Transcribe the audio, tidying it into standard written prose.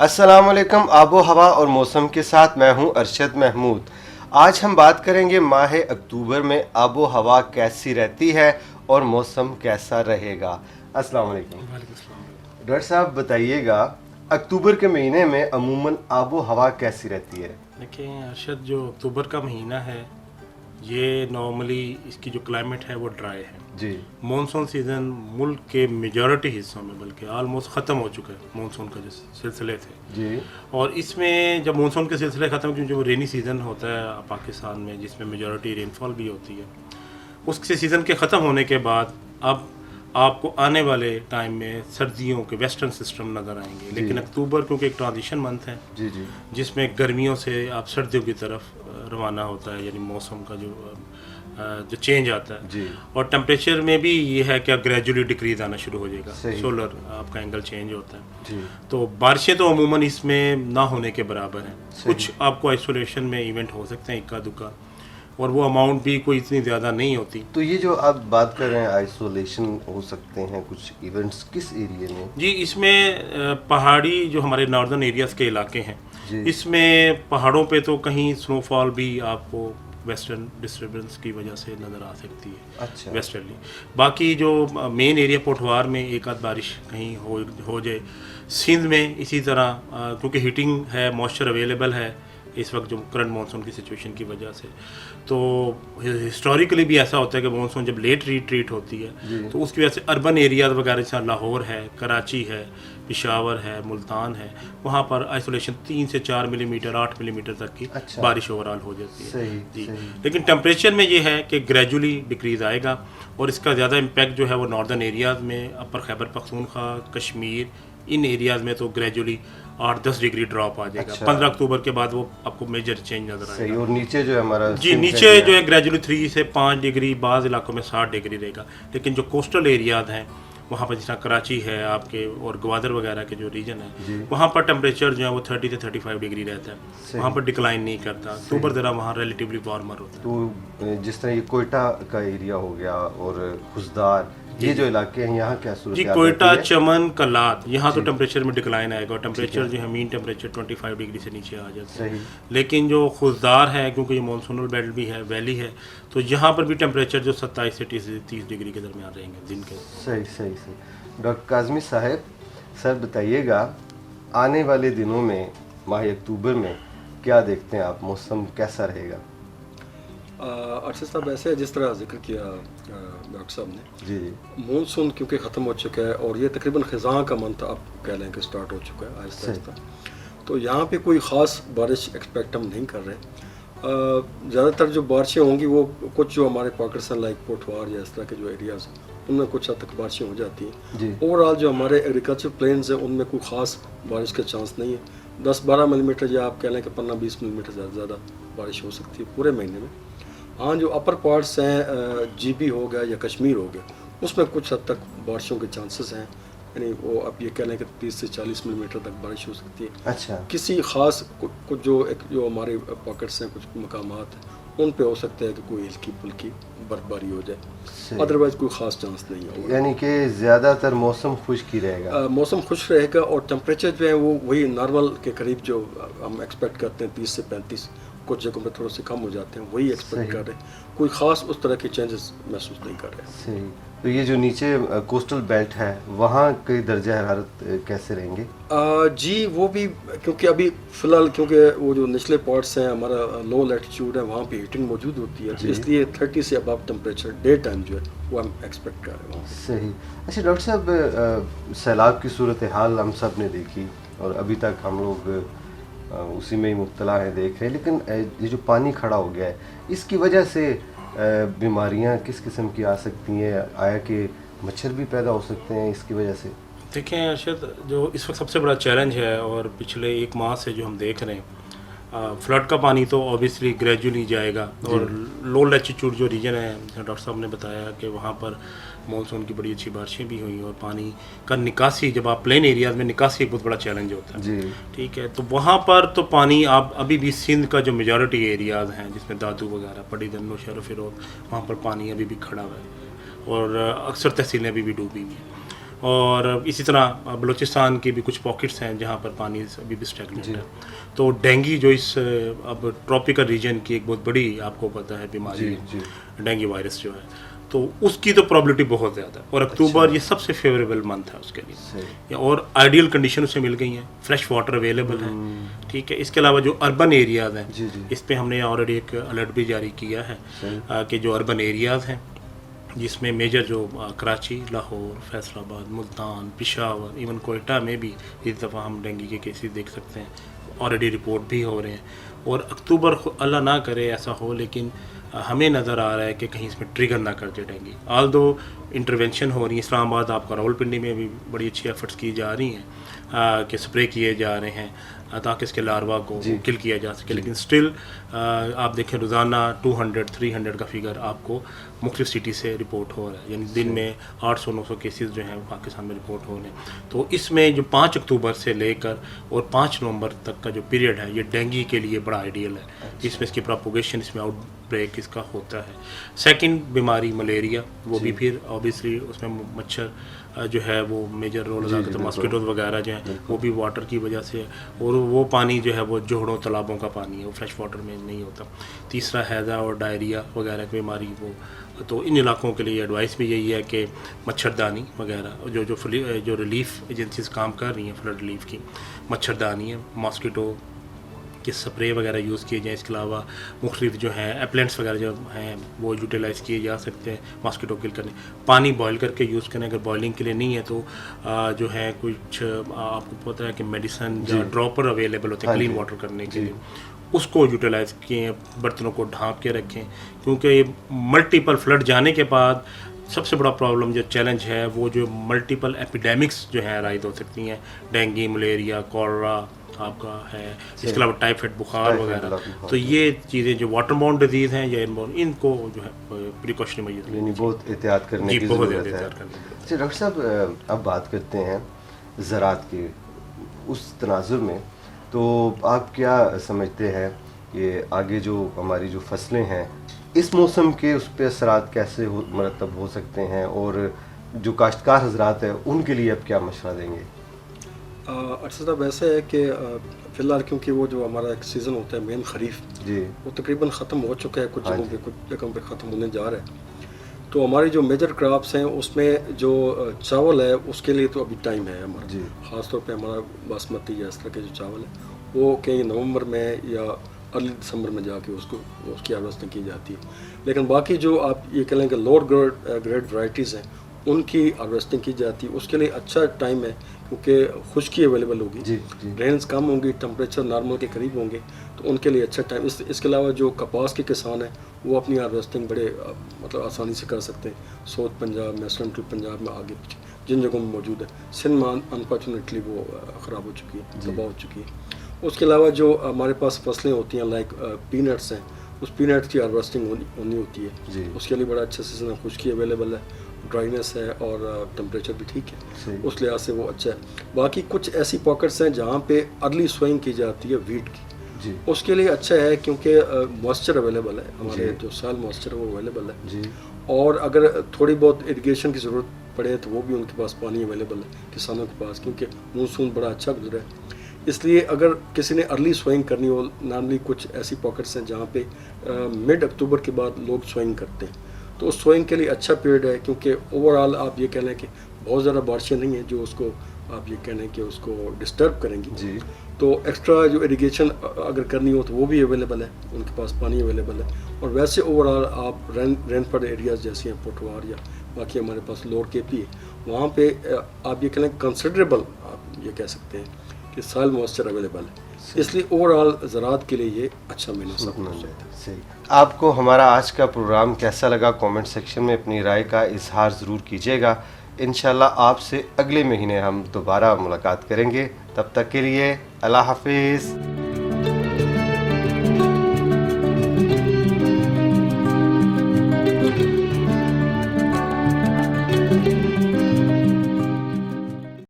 अस्सलाम वालेकुम। आबो हवा और मौसम के साथ मैं हूं अरशद महमूद। आज हम बात करेंगे माह अक्टूबर में आबो हवा कैसी रहती है और मौसम कैसा रहेगा। अस्सलाम वालेकुम। वालेकुम अस्सलाम। डॉक्टर साहब बताइएगा, अक्टूबर के महीने में अमूमन आबो हवा कैसी रहती है? देखिए अरशद, जो अक्टूबर का महीना है ये नॉर्मली इसकी जो क्लाइमेट है वो ड्राई है। जी मॉनसून सीज़न मुल्क के मेजॉरिटी हिस्सों में बल्कि ऑलमोस्ट ख़त्म हो चुका है मॉनसून का जो सिलसिले थे। जी और इसमें जब मॉनसून के सिलसिले ख़त्म, क्योंकि जो रेनी सीज़न होता है पाकिस्तान में जिसमें मेजॉरिटी रेनफॉल भी होती है, उसके सीज़न के ख़त्म होने के बाद अब आपको आने वाले टाइम में सर्दियों के वेस्टर्न सिस्टम नज़र आएंगे। लेकिन अक्टूबर क्योंकि एक ट्रांजिशन मंथ है जी जी जिसमें गर्मियों से आप सर्दियों की तरफ रवाना होता है, यानी मौसम का जो चेंज आता है। जी और टेम्परेचर में भी ये है कि ग्रेजुअली डिक्रीज आना शुरू हो जाएगा, सही। सोलर आपका एंगल चेंज होता है। जी तो बारिशें तो अमूमन इसमें ना होने के बराबर हैं। सही। कुछ आपको आइसोलेशन में इवेंट हो सकते हैं इक्का दुक्का, और वो अमाउंट भी कोई इतनी ज़्यादा नहीं होती। तो ये जो आप बात कर रहे हैं आइसोलेशन हो सकते हैं कुछ इवेंट्स, किस एरिया में? जी, इसमें पहाड़ी जो हमारे नॉर्दर्न एरियाज़ के इलाके हैं, जी इसमें पहाड़ों पे तो कहीं स्नोफॉल भी आपको वेस्टर्न डिस्टर्बेंस की वजह से नज़र आ सकती है अच्छा वेस्टर्ली। बाकी जो मेन एरिया पोठवार में एक आध बारिश कहीं हो जाए। सिंध में इसी तरह क्योंकि हीटिंग है, मॉइस्चर अवेलेबल है इस वक्त जो करंट मानसून की सिचुएशन की वजह से, तो हिस्टोरिकली भी ऐसा होता है कि मानसून जब लेट रिट्रीट होती है तो उसकी वजह से अर्बन एरियाज वगैरह जैसे लाहौर है, कराची है, पेशावर है, मुल्तान है, वहाँ पर आइसोलेशन 3 से 4 मिलीमीटर 8 मिलीमीटर तक की अच्छा। बारिश ओवरऑल हो जाती है। सही जी, सही। लेकिन टेम्परेचर में ये है कि ग्रेजुअली डिक्रीज आएगा और इसका ज़्यादा इम्पैक्ट जो है वो नॉर्दर्न एरियाज़ में, अपर खैबर पख्तूनख्वा, कश्मीर, इन एरियाज़ में तो ग्रेजुअली 8-10 डिग्री ड्रॉप आ जाएगा। अच्छा। 15 अक्टूबर के बाद वो आपको मेजर चेंज नज़र सही। आएगा। और नीचे जो है हमारा जी, सिंध नीचे एरिया जो है ग्रेजुअली 3 से 5 डिग्री, बाज़ इलाकों में 7 डिग्री रहेगा। लेकिन जो कोस्टल एरियाज़ हैं वहाँ पर, जिस कराची है आपके और ग्वादर वगैरह के जो रीजन जी। है, वहाँ पर टेम्परेचर जो है वो 30 से 35 डिग्री रहता है। सही। वहाँ पर डिक्लाइन नहीं करता। अक्टूबर ज़रा वहाँ रिलेटिवली वार्मर होता है। तो जिस तरह ये कोयटा का एरिया हो गया और खुशदार, ये जो इलाके हैं यहाँ क्या सूरत जी, हाल कोयटा, रहती है? चमन, कलात, यहाँ तो जी। टेम्परेचर में डिक्लाइन आएगा और टेम्परेचर है। जो है मीन टेम्परेचर 25 डिग्री से नीचे आ जाता है। सही। लेकिन जो खुशदार है, क्योंकि ये मानसूनल बेल्ट भी है, वैली है, तो यहाँ पर भी टेम्परेचर जो 27 से 30 डिग्री के दरमियान रहेंगे दिन के। सही सही सही। डॉक्टर काज़मी साहब, सर बताइएगा, आने वाले दिनों में माह अक्टूबर में क्या देखते हैं आप, मौसम कैसा रहेगा? अरशद साहब, ऐसे जिस तरह जिक्र किया डॉक्टर साहब ने, जी जी मानसून क्योंकि ख़त्म हो चुका है और ये तकरीबन ख़ज़ां का मंथ आप कह लें कि स्टार्ट हो चुका है आहिस्ता सही। आहिस्ता, तो यहाँ पे कोई ख़ास बारिश एक्सपेक्ट हम नहीं कर रहे। ज़्यादातर जो बारिशें होंगी वो कुछ जो हमारे पाकिस्तान लाइक पोठवार या इस तरह के जो एरियाज़ हैं उनमें कुछ हद तक बारिशें हो जाती हैं। जी ओवरऑल जो हमारे एग्रीकल्चर प्लेन्स हैं उनमें कोई ख़ास बारिश का चांस नहीं है। 10-12 मिलीमीटर या आप कह लें कि 15-20 मिलीमीटर ज़्यादा बारिश हो सकती है पूरे महीने में। हाँ, जो अपर पार्ट्स हैं, जीबी हो गया या कश्मीर हो गया, उसमें कुछ हद तक बारिशों के चांसेस हैं, यानी वो आप ये कह लें कि 30 से 40 मिलीमीटर तक बारिश हो सकती है। अच्छा। किसी ख़ास कुछ जो हमारे पॉकेट्स हैं, कुछ मकामात हैं, उन पे हो सकता है कि कोई हल्की फुल्की बर्फबारी हो जाए, सही। अदरवाइज़ कोई ख़ास चांस नहीं होगा। यानी कि ज़्यादातर मौसम खुश्क ही रहेगा। मौसम खुश रहेगा और टेम्परेचर जो है वो वही नॉर्मल के करीब जो हम एक्सपेक्ट करते हैं 30 से 35, कुछ जगहों में थोड़े से कम हो जाते हैं, वही एक्सपेक्ट सही। कर रहे हैं। कोई ख़ास उस तरह के चेंजेस महसूस नहीं कर रहे हैं। सही। तो ये जो नीचे कोस्टल बेल्ट है वहाँ के दर्जा हरारत कैसे रहेंगे? जी, वो भी क्योंकि अभी फ़िलहाल क्योंकि वो जो निचले पार्ट्स हैं, हमारा लो लैटिट्यूड है, वहाँ पे हीटिंग मौजूद होती है, जी। इसलिए 30 से अबव टेम्परेचर डे टाइम जो है वो हम एक्सपेक्ट कर रहे हैं वहाँ पे। सही। अच्छा डॉक्टर साहब, सैलाब की सूरत हाल हम सब ने देखी और अभी तक हम लोग उसी में ही मुब्तला हैं, देख रहे हैं, लेकिन ये जो पानी खड़ा हो गया है इसकी वजह से बीमारियां किस किस्म की आ सकती हैं? आया कि मच्छर भी पैदा हो सकते हैं इसकी वजह से? देखें अरशद, जो इस वक्त सबसे बड़ा चैलेंज है और पिछले 1 माह से जो हम देख रहे हैं, फ्लड का पानी तो ऑब्वियसली ग्रेजुअली जाएगा और लो लैटिट्यूड जो रीजन है, डॉक्टर साहब ने बताया कि वहाँ पर मानसून की बड़ी अच्छी बारिशें भी हुई और पानी का निकासी, जब आप प्लेन एरियाज़ में निकासी एक बहुत बड़ा चैलेंज होता है। जी ठीक है, तो वहाँ पर तो पानी आप अभी भी सिंध का जो मेजॉरिटी एरियाज़ हैं जिसमें दादू वगैरह, पड़ी दन्नो, शहर फिरोज, वहाँ पर पानी अभी भी खड़ा हुआ है और अक्सर तहसीलें अभी भी डूबी हुई हैं। और इसी तरह बलूचिस्तान की भी कुछ पॉकेट्स हैं जहाँ पर पानी अभी भी स्टैग्नेंट है। तो डेंगू जो इस अब ट्रॉपिकल रीजन की एक बहुत बड़ी आपको पता है बीमारी है, डेंगू वायरस जो है, तो उसकी तो प्रॉबिलिटी बहुत ज़्यादा है। और अक्टूबर ये सबसे फेवरेबल मंथ है उसके लिए, और आइडियल कंडीशन उसे मिल गई हैं, फ्रेश वाटर अवेलेबल है, ठीक है। इसके अलावा जो अर्बन एरियाज़ हैं, इस पे हमने ऑलरेडी एक अलर्ट भी जारी किया है कि जो अर्बन एरियाज़ हैं जिसमें मेजर जो कराची, लाहौर, फैसलाबाद, मुल्तान, पेशावर, इवन कोयटा में भी इस दफ़ा हम डेंगू के केसेस देख सकते हैं, ऑलरेडी रिपोर्ट भी हो रहे हैं। और अक्टूबर अल्लाह ना करे ऐसा हो, लेकिन हमें नज़र आ रहा है कि कहीं इसमें ट्रिगर ना कर जाए डेंगू। ऑल दो इंटरवेंशन हो रही है, इस्लामाबाद आपका रावलपिंडी में भी बड़ी अच्छी एफर्ट्स की जा रही हैं कि स्प्रे किए जा रहे हैं ताकि इसके लार्वा को किल किया जा सके, लेकिन स्टिल आप देखें रोज़ाना 200-300 का फिगर आपको मुख्तलिफ सिटी से रिपोर्ट हो रहा है, यानी दिन में 800-900 केसेस जो हैं पाकिस्तान में रिपोर्ट हो रहे हैं। तो इसमें जो 5 अक्टूबर से लेकर और 5 नवंबर तक का जो पीरियड है ये डेंगू के लिए बड़ा आइडियल है। इसमें इसकी प्रोपोगेशन, इसमें आउटब्रेक इसका होता है। सेकंड बीमारी मलेरिया, वो भी फिर ऑब्वियसली उसमें मच्छर जो है वो मेजर रोल अदा करता है, मॉस्किटोज वगैरह जो हैं वो भी वाटर की वजह से, और वो पानी जो है वो जोड़ों तालाबों का पानी है, वो फ्रेश वाटर में नहीं होता। तीसरा हैज़ा और डायरिया वगैरह की बीमारी, वो तो इन इलाकों के लिए एडवाइस भी यही है कि मच्छरदानी वगैरह जो रिलीफ एजेंसीज काम कर रही हैं फ्लड रिलीफ की, मच्छरदानी है, मॉस्किटो के स्प्रे वगैरह यूज़ किए जाएँ। इसके अलावा मुख्तलिफ जो हैं एप्लेंट्स वगैरह जो हैं वो यूटिलाइज़ किए जा सकते हैं मॉस्किटो किल करने। पानी बॉयल करके यूज़ करें, अगर बॉयलिंग के लिए नहीं है तो जो है कुछ आपको पता है कि मेडिसन या ड्रॉपर अवेलेबल होते हैं क्लीन वाटर करने के लिए, उसको यूटिलाइज़ किए, बर्तनों को ढाँप के रखें, क्योंकि मल्टीपल फ्लड जाने के बाद सबसे बड़ा प्रॉब्लम जो चैलेंज है वो जो मल्टीपल एपिडेमिक्स जो हैं राइज हो सकती हैं, डेंगू, मलेरिया, कॉलरा आपका है, इसके अलावा टाइफाइड बुखार वगैरह। तो ये चीज़ें जो वाटर बाउंड डिजीज़ हैं या एयरबोर्न, इनको जो है प्रिकॉशनरी मेजर्स यानी बहुत एहतियात करने की ज़रूरत है। अच्छा डॉक्टर साहब, अब बात करते हैं ज़राअत की उस तनाजुर में, तो आप क्या समझते हैं ये आगे जो हमारी जो फसलें हैं इस मौसम के उस पर असरात कैसे मरतब हो सकते हैं, और जो काश्तकार हजरात हैं उनके लिए अब क्या मशवरा देंगे? अच्छा साहब, ऐसा है कि फ़िलहाल क्योंकि वो जो हमारा एक सीज़न होता है मेन खरीफ जी, वो तकरीबन ख़त्म हो चुका है, कुछ जगहों पे कुछ जगहों पे ख़त्म होने जा रहा है। तो हमारी जो मेजर क्रॉप्स हैं उसमें जो चावल है उसके लिए तो अभी टाइम है हमारा जी। ख़ासतौर पे हमारा बासमती या इस तरह के जो चावल है वो कहीं नवंबर में या अर्ली दिसंबर में जाके उसकी हार्वेस्टिंग की जाती है। लेकिन बाकी जो आप ये कह लें कि लोअर ग्रेड वैराइटीज़ हैं उनकी हार्वेस्टिंग की जाती है, उसके लिए अच्छा टाइम है क्योंकि खुश्की अवेलेबल होगी, रेंस कम होंगी, टेम्परेचर नॉर्मल के करीब होंगे, तो उनके लिए अच्छा टाइम। इसके अलावा जो कपास के किसान हैं वो अपनी हार्वेस्टिंग बड़े मतलब आसानी से कर सकते हैं। साउथ पंजाब में, सेंट्रल पंजाब में, आगे पीछे जिन जगहों में मौजूद है। सिंध में अनफॉर्चुनेटली वो ख़राब हो चुकी है, तबाह हो चुकी है। उसके अलावा जो हमारे पास फसलें होती हैं लाइक पीनट्स हैं, उस पीनट्स की हार्वेस्टिंग होनी होती है, उसके लिए बड़ा अच्छा सीजन है, खुश्की अवेलेबल है, ड्राइनेस है और टेम्परेचर भी ठीक है, उस लिहाज से वो अच्छा है। बाकी कुछ ऐसी पॉकेट्स हैं जहाँ पे अर्ली सोइंग की जाती है वीट की, उसके लिए अच्छा है क्योंकि मॉइस्चर अवेलेबल है, हमारे जो साल मॉइस्चर है वो अवेलेबल है, और अगर थोड़ी बहुत इरिगेशन की ज़रूरत पड़े तो वो भी उनके पास पानी अवेलेबल है किसानों के पास, क्योंकि मानसून बड़ा अच्छा गुजरा है। इसलिए अगर किसी ने अर्ली सोइंग करनी हो, नॉर्मली कुछ ऐसी पॉकेट्स हैं जहाँ पे मिड अक्टूबर के बाद लोग सोइंग करते हैं, तो उस सोइंग के लिए अच्छा पीरियड है, क्योंकि ओवरऑल आप ये कह लें कि बहुत ज़्यादा बारिशें नहीं हैं जो उसको आप ये कह लें कि उसको डिस्टर्ब करेंगी जी। तो एक्स्ट्रा जो इरिगेशन अगर करनी हो तो वो भी अवेलेबल है, उनके पास पानी अवेलेबल है। और वैसे ओवरऑल आप रेनफेड एरियाज़ जैसे हैं पोटवार या बाकी हमारे पास लोअर केपी है, वहाँ पे आप ये कह लें कंसिडरेबल आप ये कह सकते हैं कि साल मॉइस्चर अवेलेबल है, इसलिए ओवरऑल ज़राअत के लिए ये अच्छा महीना सही। आपको हमारा आज का प्रोग्राम कैसा लगा कमेंट सेक्शन में अपनी राय का इजहार ज़रूर कीजिएगा। इंशाल्लाह आपसे अगले महीने हम दोबारा मुलाकात करेंगे, तब तक के लिए अल्लाह हाफिज़।